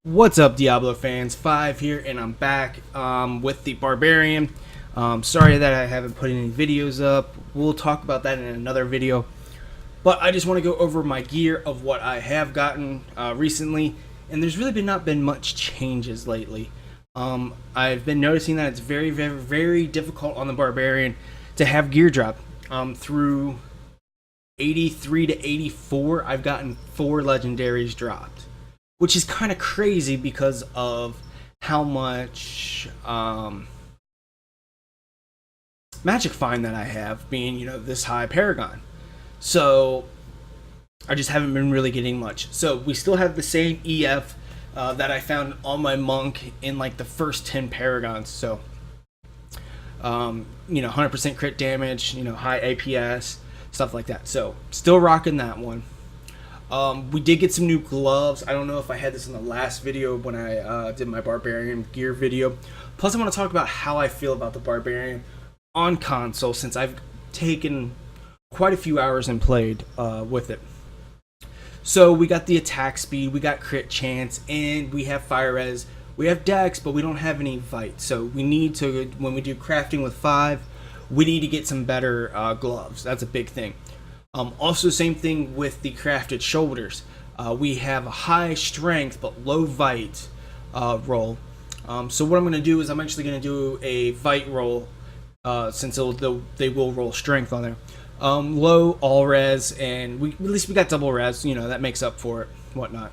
What's up, Diablo fans? 5 here, and I'm back with the Barbarian. Sorry that I haven't put any videos up. We'll talk about that in another video. But I just want to go over my gear of what I have gotten recently, and there's really not been much changes lately. I've been noticing that it's very, very, very difficult on the Barbarian to have gear drop. Through 83 to 84, I've gotten 4 legendaries dropped, which is kind of crazy because of how much magic find that I have, being this high paragon. So I just haven't been really getting much. So we still have the same EF that I found on my monk in like the first 10 paragons. So 100% crit damage, high APS, stuff like that. So still rocking that one. We did get some new gloves. I don't know if I had this in the last video when I did my Barbarian gear video. Plus, I want to talk about how I feel about the Barbarian on console, since I've taken quite a few hours and played with it. So we got the attack speed, we got crit chance, and we have fire res. We have dex, but we don't have any fight. So we need to, when we do crafting with 5, we need to get some better gloves. That's a big thing. Also, same thing with the crafted shoulders. We have a high strength but low vite roll. So what I'm going to do is I'm actually going to do a vite roll, since they will roll strength on there. Low all res, and at least we got double res. That makes up for it, whatnot.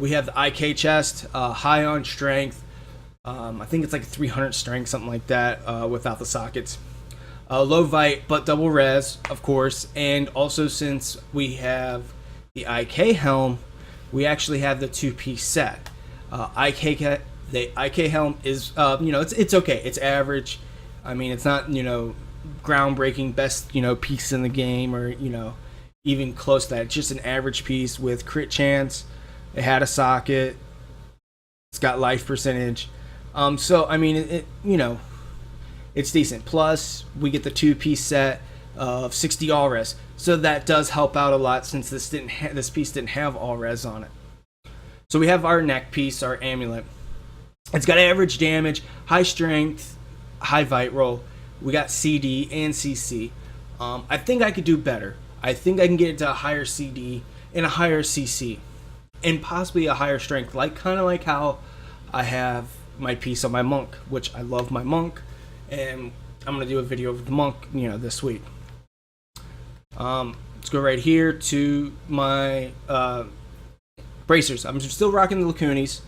We have the IK chest, high on strength. I think it's like 300 strength, something like that, without the sockets. Low vite, but double res, of course. And also, since we have the IK helm, we actually have the 2-piece set. The IK helm is, it's okay. It's average. I mean, it's not, groundbreaking, best, piece in the game, or, even close to that. It's just an average piece with crit chance. It had a socket. It's got life percentage. So, I mean, it's decent. Plus, we get the 2-piece set of 60 all res, so that does help out a lot, since this piece didn't have all res on it. So we have our neck piece, our amulet. It's got average damage, high strength, high vite roll. We got CD and CC. I think I could do better. I think I can get it to a higher CD and a higher CC, and possibly a higher strength, kind of like how I have my piece on my monk, which I love my monk. And I'm going to do a video of the monk, this week. Let's go right here to my bracers. I'm still rocking the Lacunis.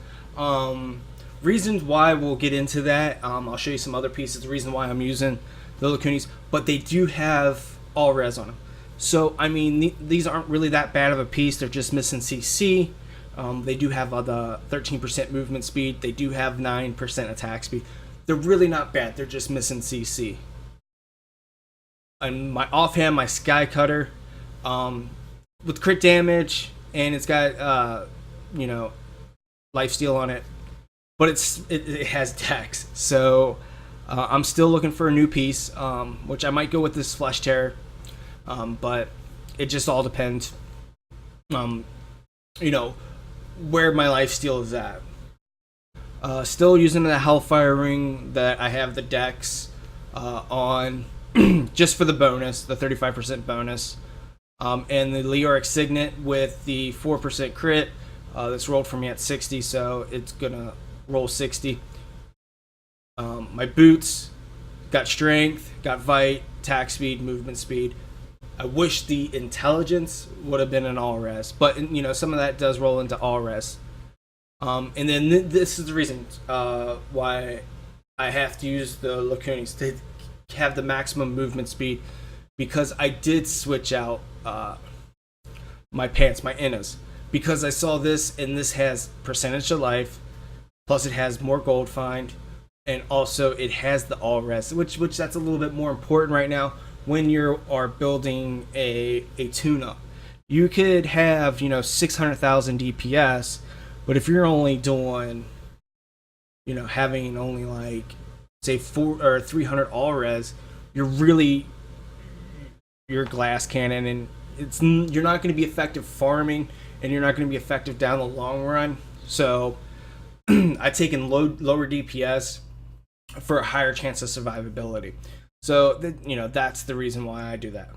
Reasons why, we'll get into that. I'll show you some other pieces, the reason why I'm using the Lacunis. But they do have all res on them. So, I mean, these aren't really that bad of a piece. They're just missing CC. They do have the 13% movement speed. They do have 9% attack speed. They're really not bad. They're just missing CC. And my offhand, my Sky Cutter, with crit damage, and it's got lifesteal on it, but it has dex. So I'm still looking for a new piece, which I might go with this Flesh Tear, but it just all depends. Where my lifesteal is at. Still using the Hellfire Ring that I have the dex on, just for the bonus, the 35% bonus. And the Leoric Signet with the 4% crit that's rolled for me at 60, so it's going to roll 60. My boots got strength, got vite, attack speed, movement speed. I wish the intelligence would have been an all res, but some of that does roll into all res. And then this is the reason why I have to use the Lacunis to have the maximum movement speed, because I did switch out my pants, my innas, because I saw this, and this has percentage of life, plus it has more gold find, and also it has the all res, which that's a little bit more important right now when you are building a tune-up. You could have 600,000 DPS. But if you're only doing, having only like, say 4 or 300 all res, you're really, your glass cannon, and you're not going to be effective farming, and you're not going to be effective down the long run. So I've taken lower DPS for a higher chance of survivability. So that's the reason why I do that.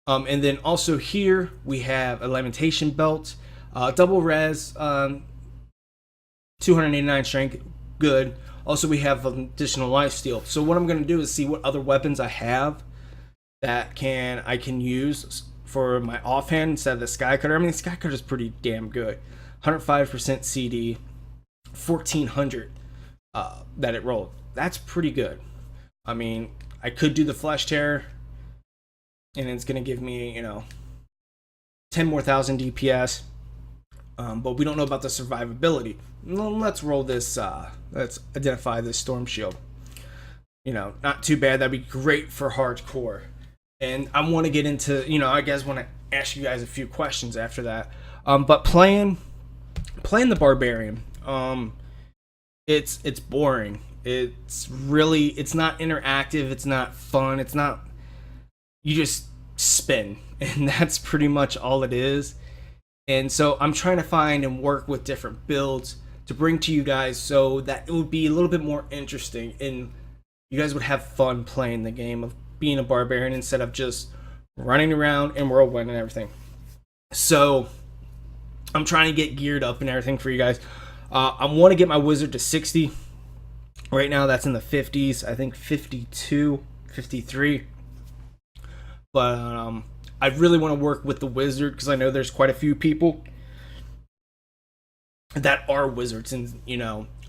And then also here we have a lamentation belt, double res, 289 strength, good. Also we have additional lifesteal. So what I'm going to do is see what other weapons I have that I can use for my offhand instead of the Sky Cutter. I mean, the Sky Cutter is pretty damn good. 105% CD, 1400 that it rolled. That's pretty good. I mean, I could do the Flesh Tear, and it's going to give me, 10 more thousand DPS. But we don't know about the survivability. Let's roll this. Let's identify this Storm Shield. Not too bad. That'd be great for hardcore. And I want to get into, I guess want to ask you guys a few questions after that. But playing the Barbarian, it's boring. It's not interactive. It's not fun. It's not. You just spin, and that's pretty much all it is. And so I'm trying to find and work with different builds to bring to you guys so that it would be a little bit more interesting and you guys would have fun playing the game of being a barbarian instead of just running around and whirlwind and everything. So I'm trying to get geared up and everything for you guys. I want to get my wizard to 60. Right now that's in the 50s. I think 52, 53. But I really want to work with the wizard because I know there's quite a few people that are wizards, and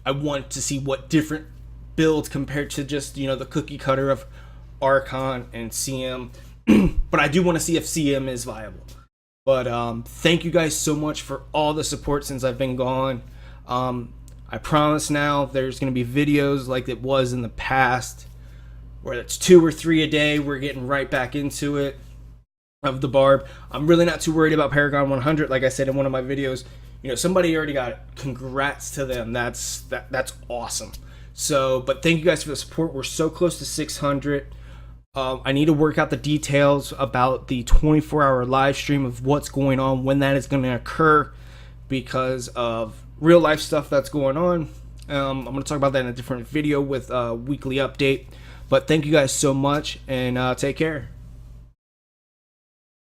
I want to see what different builds compared to just the cookie cutter of Archon and CM. But I do want to see if CM is viable. But thank you guys so much for all the support since I've been gone. I promise now there's going to be videos like it was in the past where it's 2 or 3 a day. We're getting right back into it of the Barb. I'm really not too worried about Paragon 100. Like I said in one of my videos, somebody already got it. Congrats to them. That's awesome. So, but thank you guys for the support. We're so close to 600. I need to work out the details about the 24-hour live stream of what's going on, when that is going to occur, because of real life stuff that's going on. I'm going to talk about that in a different video with a weekly update. But thank you guys so much, and take care.